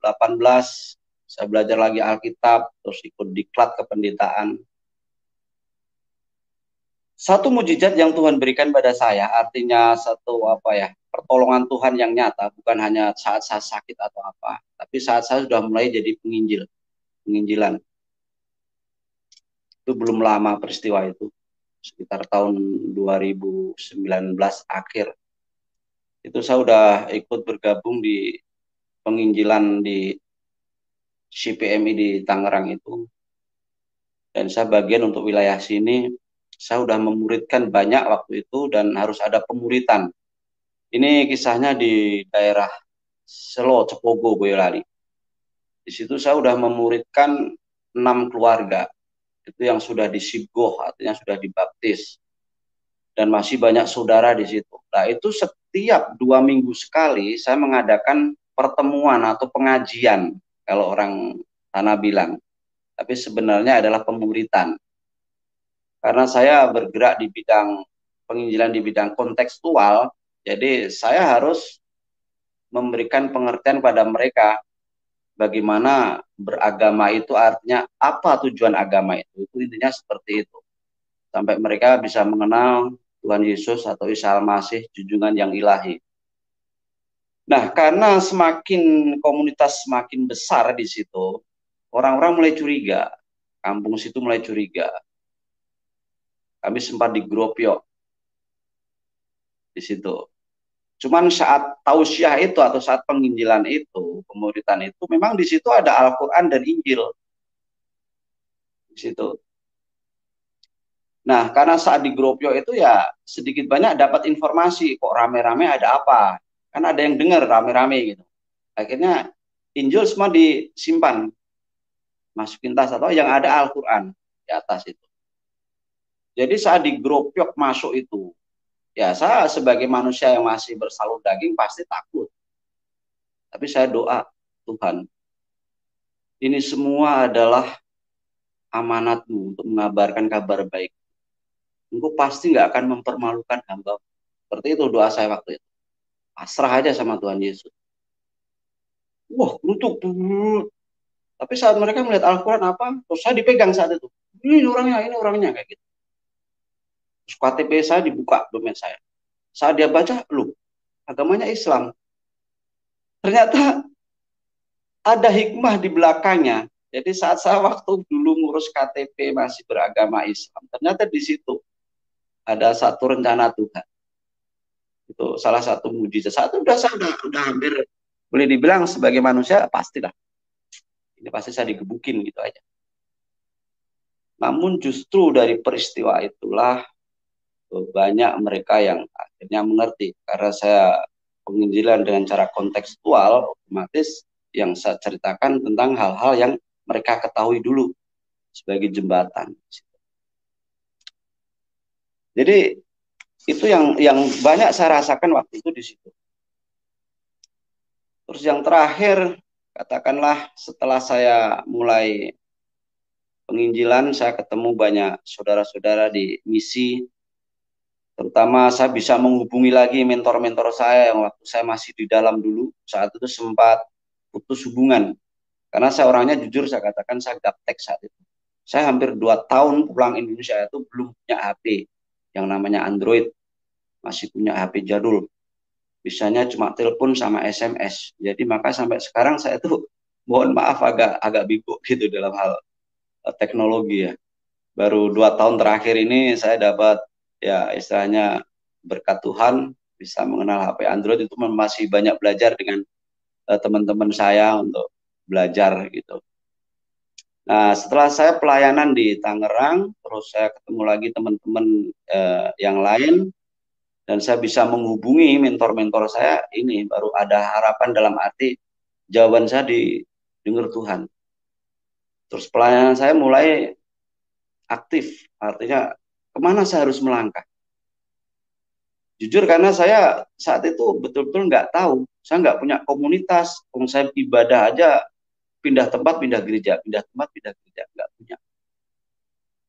saya belajar lagi Alkitab, terus ikut diklat kependetaan. Satu mujizat yang Tuhan berikan pada saya, artinya satu pertolongan Tuhan yang nyata, bukan hanya saat saya sakit atau apa, tapi saat saya sudah mulai jadi penginjilan. Itu belum lama peristiwa itu, sekitar tahun 2019 akhir. Itu saya sudah ikut bergabung di penginjilan di CPMI di Tangerang itu. Dan saya bagian untuk wilayah sini, saya sudah memuridkan banyak waktu itu dan harus ada pemuritan. Ini kisahnya di daerah Selo, Cepogo, Boyolali. Di situ saya sudah memuridkan 6 keluarga. Itu yang sudah disibgoh, artinya sudah dibaptis. Dan masih banyak saudara di situ. Nah itu setiap 2 minggu sekali saya mengadakan pertemuan atau pengajian, kalau orang tanah bilang. Tapi sebenarnya adalah pemuritan. Karena saya bergerak di bidang penginjilan di bidang kontekstual, jadi saya harus memberikan pengertian pada mereka bagaimana beragama itu artinya apa tujuan agama itu. Itu intinya seperti itu. Sampai mereka bisa mengenal Tuhan Yesus atau Isa Al-Masih, junjungan yang ilahi. Nah, karena semakin komunitas semakin besar di situ, orang-orang mulai curiga. Kampung situ mulai curiga. Kami sempat digeropyok di situ. Cuman saat tausiah itu atau saat penginjilan itu, pemuritan itu, memang di situ ada Al-Quran dan Injil. Di situ. Nah, karena saat di Gropio itu ya sedikit banyak dapat informasi, kok rame-rame ada apa. Kan ada yang dengar rame-rame gitu. Akhirnya Injil semua disimpan, masukin tas atau yang ada Al-Quran di atas itu. Jadi saat di Gropiok masuk itu, ya saya sebagai manusia yang masih bersalur daging pasti takut. Tapi saya doa, Tuhan, ini semua adalah amanatmu untuk mengabarkan kabar baik. Engkau pasti nggak akan mempermalukan hamba. Seperti itu doa saya waktu itu. pasrah aja sama Tuhan Yesus. Wah, untuk tapi saat mereka melihat Al-Quran apa, terus saya dipegang saat itu. Ini orangnya kayak gitu. Terus KTP saya dibuka dompet saya. Saat dia baca, loh, agamanya Islam. Ternyata ada hikmah di belakangnya. Jadi saat saya waktu dulu ngurus KTP masih beragama Islam, ternyata di situ ada satu rencana Tuhan. Itu salah satu mujizat. Satu saya udah hampir boleh dibilang sebagai manusia pastilah. Ini pasti saya digebukin gitu aja. Namun justru dari peristiwa itulah banyak mereka yang akhirnya mengerti. Karena saya penginjilan dengan cara kontekstual, otomatis yang saya ceritakan tentang hal-hal yang mereka ketahui dulu sebagai jembatan. Jadi itu yang banyak saya rasakan waktu itu di situ. Terus yang terakhir, katakanlah setelah saya mulai penginjilan, saya ketemu banyak saudara-saudara di misi. Terutama saya bisa menghubungi lagi mentor-mentor saya yang waktu saya masih di dalam dulu. Saat itu sempat putus hubungan. Karena saya orangnya jujur, saya katakan saya gaptek saat itu. Saya hampir 2 tahun pulang Indonesia itu belum punya HP yang namanya Android. Masih punya HP jadul. Bisanya cuma telepon sama SMS. Jadi maka sampai sekarang saya tuh mohon maaf agak bego gitu dalam hal teknologi ya. Baru 2 tahun terakhir ini saya dapat ya istilahnya berkat Tuhan bisa mengenal HP Android, itu masih banyak belajar dengan teman-teman saya untuk belajar gitu. Nah, setelah saya pelayanan di Tangerang, terus saya ketemu lagi teman-teman yang lain, dan saya bisa menghubungi mentor-mentor saya, ini baru ada harapan dalam arti jawaban saya didengar Tuhan. Terus pelayanan saya mulai aktif, artinya kemana saya harus melangkah. Jujur karena saya saat itu betul-betul nggak tahu, saya nggak punya komunitas, saya ibadah aja pindah tempat, pindah gereja, pindah tempat, pindah gereja, nggak punya.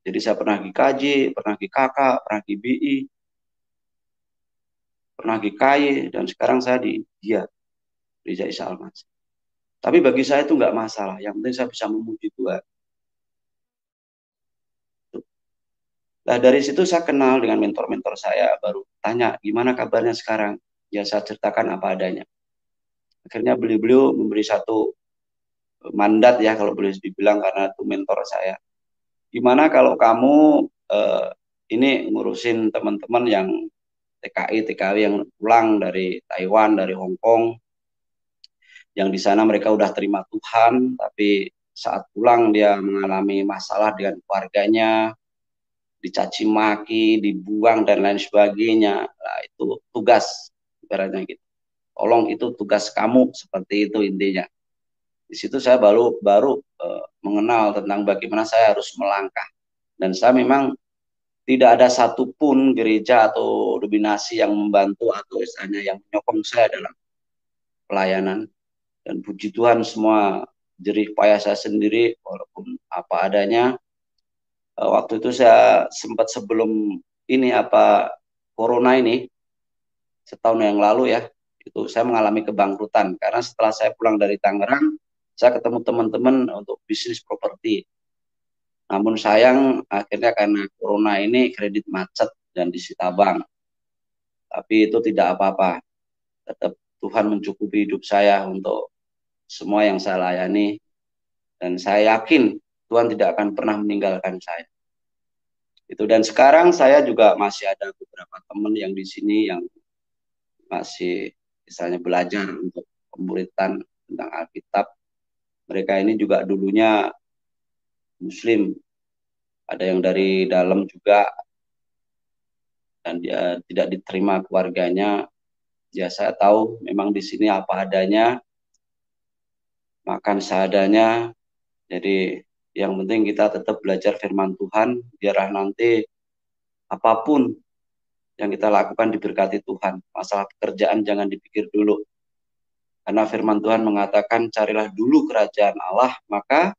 Jadi saya pernah GKJ, pernah GKK, pernah GBI, pernah GKY, dan sekarang saya di dia, Gereja Isa Al-Masih. Tapi bagi saya itu nggak masalah, yang penting saya bisa memuji Tuhan. Nah dari situ saya kenal dengan mentor-mentor saya, baru tanya gimana kabarnya sekarang. Ya saya ceritakan apa adanya. Akhirnya beliau memberi satu mandat ya kalau boleh dibilang, karena itu mentor saya. Gimana kalau kamu ini ngurusin teman-teman yang TKI, TKW yang pulang dari Taiwan, dari Hong Kong, yang di sana mereka udah terima Tuhan, tapi saat pulang dia mengalami masalah dengan keluarganya, dicaci maki, dibuang dan lain sebagainya. Nah, itu tugas ibaratnya gitu. Tolong itu tugas kamu, seperti itu intinya. Di situ saya baru mengenal tentang bagaimana saya harus melangkah. Dan saya memang tidak ada satupun gereja atau dominasi yang membantu atau istilahnya yang menyokong saya dalam pelayanan. Dan puji Tuhan semua jerih payah saya sendiri, walaupun apa adanya. Waktu itu saya sempat sebelum ini corona ini, setahun yang lalu ya, itu saya mengalami kebangkrutan. Karena setelah saya pulang dari Tangerang, saya ketemu teman-teman untuk bisnis properti. Namun sayang akhirnya karena corona ini kredit macet dan disita bank. Tapi itu tidak apa-apa. Tetap Tuhan mencukupi hidup saya untuk semua yang saya layani. Dan saya yakin Tuhan tidak akan pernah meninggalkan saya. Itu, dan sekarang saya juga masih ada beberapa teman yang di sini yang masih misalnya belajar untuk pemuritan tentang Alkitab. Mereka ini juga dulunya Muslim. Ada yang dari dalam juga, dan dia tidak diterima keluarganya. Ya saya tahu memang di sini apa adanya, makan seadanya. Jadi yang penting kita tetap belajar firman Tuhan, biarlah nanti apapun yang kita lakukan diberkati Tuhan. Masalah pekerjaan jangan dipikir dulu. Karena firman Tuhan mengatakan carilah dulu kerajaan Allah, maka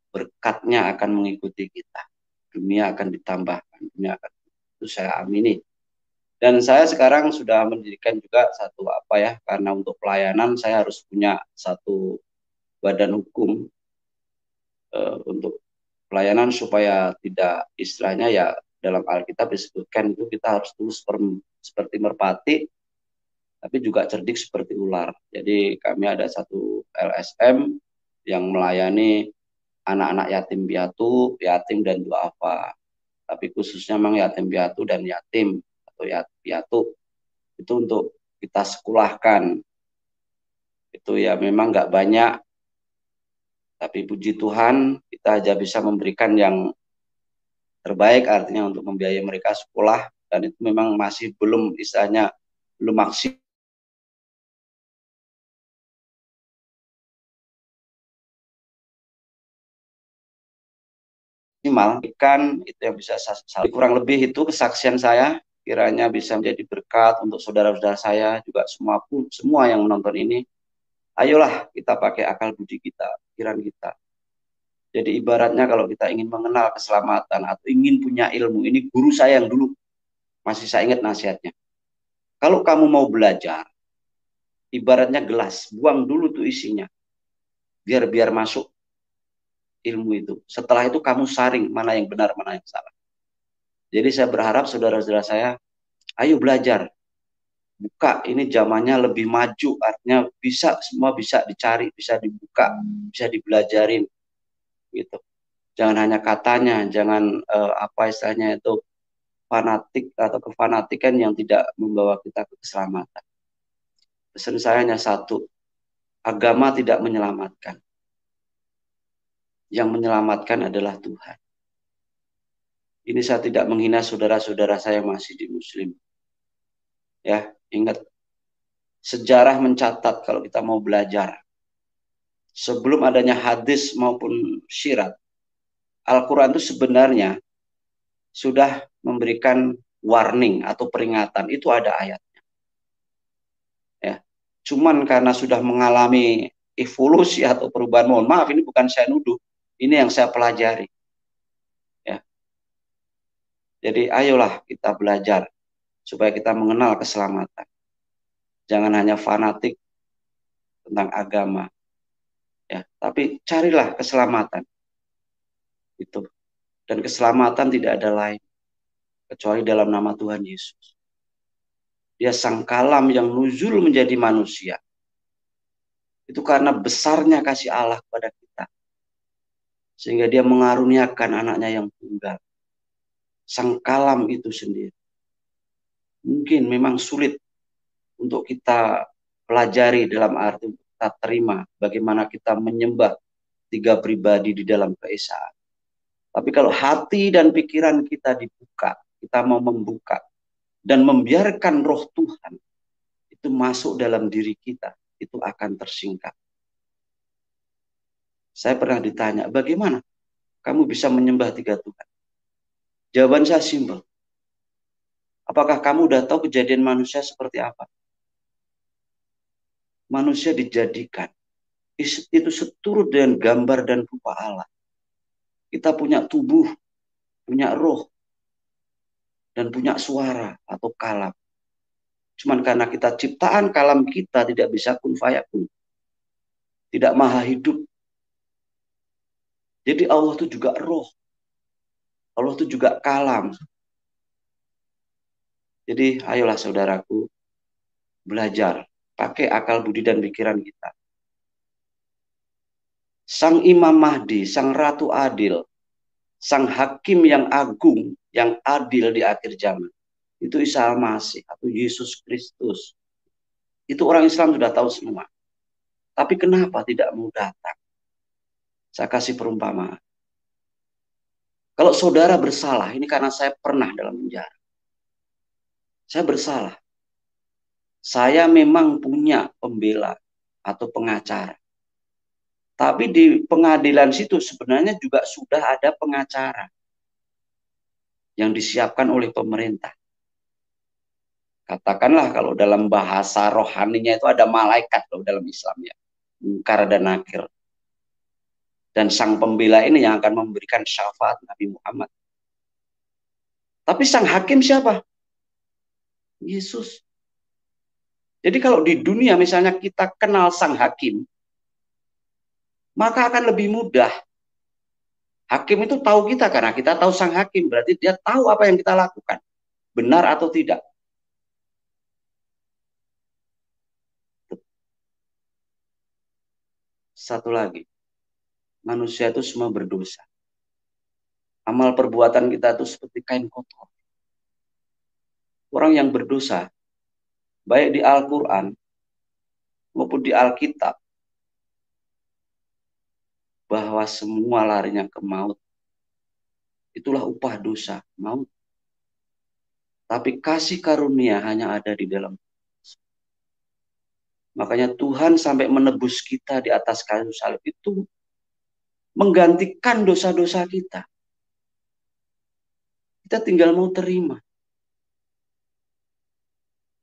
berkatnya akan mengikuti kita. Dunia akan ditambahkan. Dunia akan, itu saya amini. Dan saya sekarang sudah mendirikan juga satu apa ya, karena untuk pelayanan saya harus punya satu badan hukum untuk pelayanan supaya tidak istilahnya ya dalam Alkitab disebutkan itu kita harus tulus seperti merpati tapi juga cerdik seperti ular. Jadi kami ada satu LSM yang melayani anak-anak yatim piatu, yatim dan duafa. Tapi khususnya memang yatim piatu dan yatim atau piatu itu untuk kita sekolahkan. Itu ya memang nggak banyak, tapi puji Tuhan kita aja bisa memberikan yang terbaik, artinya untuk membiayai mereka sekolah, dan itu memang masih belum istilahnya belum maksimal kan itu yang bisa saya kurang lebih itu kesaksian saya, kiranya bisa menjadi berkat untuk saudara-saudara saya juga semua yang menonton ini. Ayolah kita pakai akal budi kita, pikiran kita. Jadi ibaratnya kalau kita ingin mengenal keselamatan atau ingin punya ilmu, ini guru saya yang dulu masih saya ingat nasihatnya. Kalau kamu mau belajar, ibaratnya gelas, buang dulu tuh isinya, biar biar masuk ilmu itu. Setelah itu kamu saring mana yang benar, mana yang salah. Jadi saya berharap saudara-saudara saya, ayo belajar. Buka, ini zamannya lebih maju, artinya bisa semua bisa dicari, bisa dibuka, bisa dibelajarin gitu. Jangan hanya katanya, jangan apa istilahnya itu fanatik atau kefanatikan yang tidak membawa kita ke keselamatan. Pesan saya hanya satu, agama tidak menyelamatkan. Yang menyelamatkan adalah Tuhan. Ini saya tidak menghina saudara-saudara saya yang masih di Muslim. Ya, ingat, sejarah mencatat kalau kita mau belajar, sebelum adanya hadis maupun syirat, Al-Quran itu sebenarnya sudah memberikan warning atau peringatan, itu ada ayat. Ya, cuman karena sudah mengalami evolusi atau perubahan, mohon maaf ini bukan saya nuduh, ini yang saya pelajari. Ya, jadi ayolah kita belajar supaya kita mengenal keselamatan. Jangan hanya fanatik tentang agama, ya, tapi carilah keselamatan itu. Dan keselamatan tidak ada lain kecuali dalam nama Tuhan Yesus. Dia sang kalam yang nuzul menjadi manusia. Itu karena besarnya kasih Allah kepada kita. Sehingga dia mengaruniakan anaknya yang tunggal. Sang kalam itu sendiri. Mungkin memang sulit untuk kita pelajari dalam arti kita terima bagaimana kita menyembah tiga pribadi di dalam keesaan. Tapi kalau hati dan pikiran kita dibuka, kita mau membuka dan membiarkan roh Tuhan itu masuk dalam diri kita, itu akan tersingkap. Saya pernah ditanya, bagaimana kamu bisa menyembah tiga Tuhan? Jawaban saya simpel. Apakah kamu udah tahu kejadian manusia seperti apa? Manusia dijadikan itu seturut dengan gambar dan rupa Allah. Kita punya tubuh, punya roh, dan punya suara atau kalam. Cuman karena kita ciptaan kalam kita tidak bisa kun fayakun. Tidak maha hidup. Jadi Allah itu juga roh. Allah itu juga kalam. Jadi ayolah saudaraku, belajar. Pakai akal budi dan pikiran kita. Sang Imam Mahdi, Sang Ratu Adil, Sang Hakim yang agung, yang adil di akhir zaman. Itu Isa Al-Masih atau Yesus Kristus. Itu orang Islam sudah tahu semua. Tapi kenapa tidak mau datang? Saya kasih perumpamaan. Kalau saudara bersalah, ini karena saya pernah dalam penjara. Saya bersalah. Saya memang punya pembela atau pengacara. Tapi di pengadilan situ sebenarnya juga sudah ada pengacara yang disiapkan oleh pemerintah. Katakanlah kalau dalam bahasa rohaninya itu ada malaikat kalau dalam Islam ya. Munkar dan nakir. Dan sang pembela ini yang akan memberikan syafaat Nabi Muhammad. Tapi sang hakim siapa? Yesus. Jadi kalau di dunia misalnya kita kenal sang hakim, maka akan lebih mudah. Hakim itu tahu kita karena kita tahu sang hakim. Berarti dia tahu apa yang kita lakukan. Benar atau tidak. Satu lagi. Manusia itu semua berdosa. Amal perbuatan kita itu seperti kain kotor. Orang yang berdosa, baik di Al-Quran maupun di Alkitab, bahwa semua larinya ke maut. Itulah upah dosa, maut. Tapi kasih karunia hanya ada di dalam. Makanya Tuhan sampai menebus kita di atas kayu salib itu menggantikan dosa-dosa kita. Kita tinggal mau terima.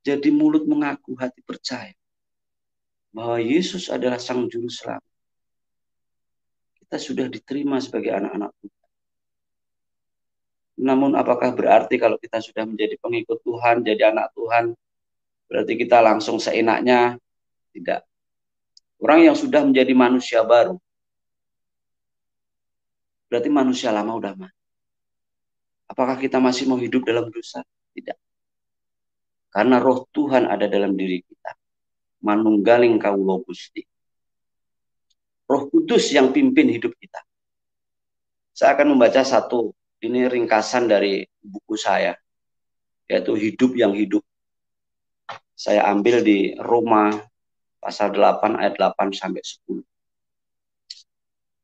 Jadi mulut mengaku, hati percaya bahwa Yesus adalah Sang Juru Selamat. Kita sudah diterima sebagai anak-anak Tuhan. Namun apakah berarti kalau kita sudah menjadi pengikut Tuhan, jadi anak Tuhan, berarti kita langsung seenaknya? Tidak. Orang yang sudah menjadi manusia baru, berarti manusia lama udah mati. Apakah kita masih mau hidup dalam dosa? Tidak. Karena roh Tuhan ada dalam diri kita. Manunggaling kawula Gusti. Roh Kudus yang pimpin hidup kita. Saya akan membaca satu, ini ringkasan dari buku saya, yaitu Hidup yang Hidup. Saya ambil di Roma pasal 8 ayat 8 sampai 10.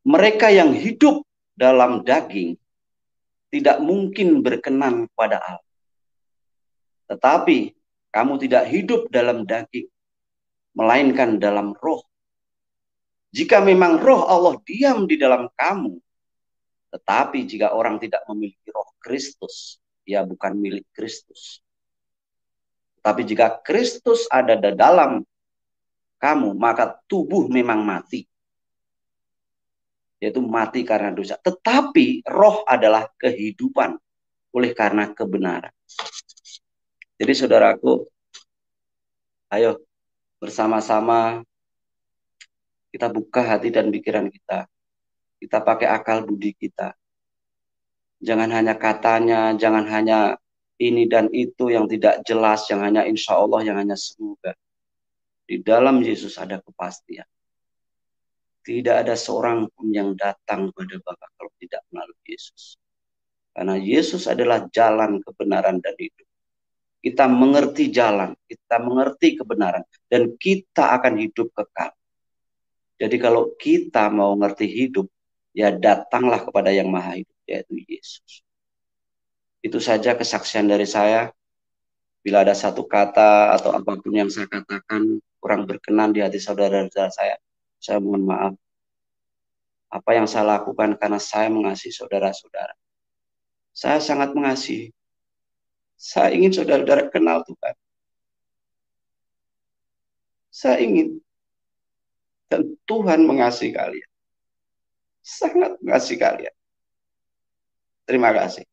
Mereka yang hidup dalam daging tidak mungkin berkenan pada Allah. Tetapi kamu tidak hidup dalam daging, melainkan dalam roh. Jika memang roh Allah diam di dalam kamu, tetapi jika orang tidak memiliki roh Kristus, ia bukan milik Kristus. Tapi jika Kristus ada di dalam kamu, maka tubuh memang mati. Yaitu mati karena dosa. Tetapi roh adalah kehidupan oleh karena kebenaran. Jadi saudaraku, ayo bersama-sama kita buka hati dan pikiran kita. Kita pakai akal budi kita. Jangan hanya katanya, jangan hanya ini dan itu yang tidak jelas, yang hanya insya Allah, yang hanya semoga. Di dalam Yesus ada kepastian. Tidak ada seorang pun yang datang kepada Bapa kalau tidak melalui Yesus. Karena Yesus adalah jalan, kebenaran, dan hidup. Kita mengerti jalan, kita mengerti kebenaran, dan kita akan hidup kekal. Jadi kalau kita mau ngerti hidup, ya datanglah kepada yang maha hidup, yaitu Yesus. Itu saja kesaksian dari saya. Bila ada satu kata atau apapun yang saya katakan kurang berkenan di hati saudara-saudara saya mohon maaf. Apa yang saya lakukan karena saya mengasihi saudara-saudara. Saya sangat mengasihi. Saya ingin saudara-saudara kenal Tuhan. Saya ingin. Dan Tuhan mengasihi kalian. Sangat mengasihi kalian. Terima kasih.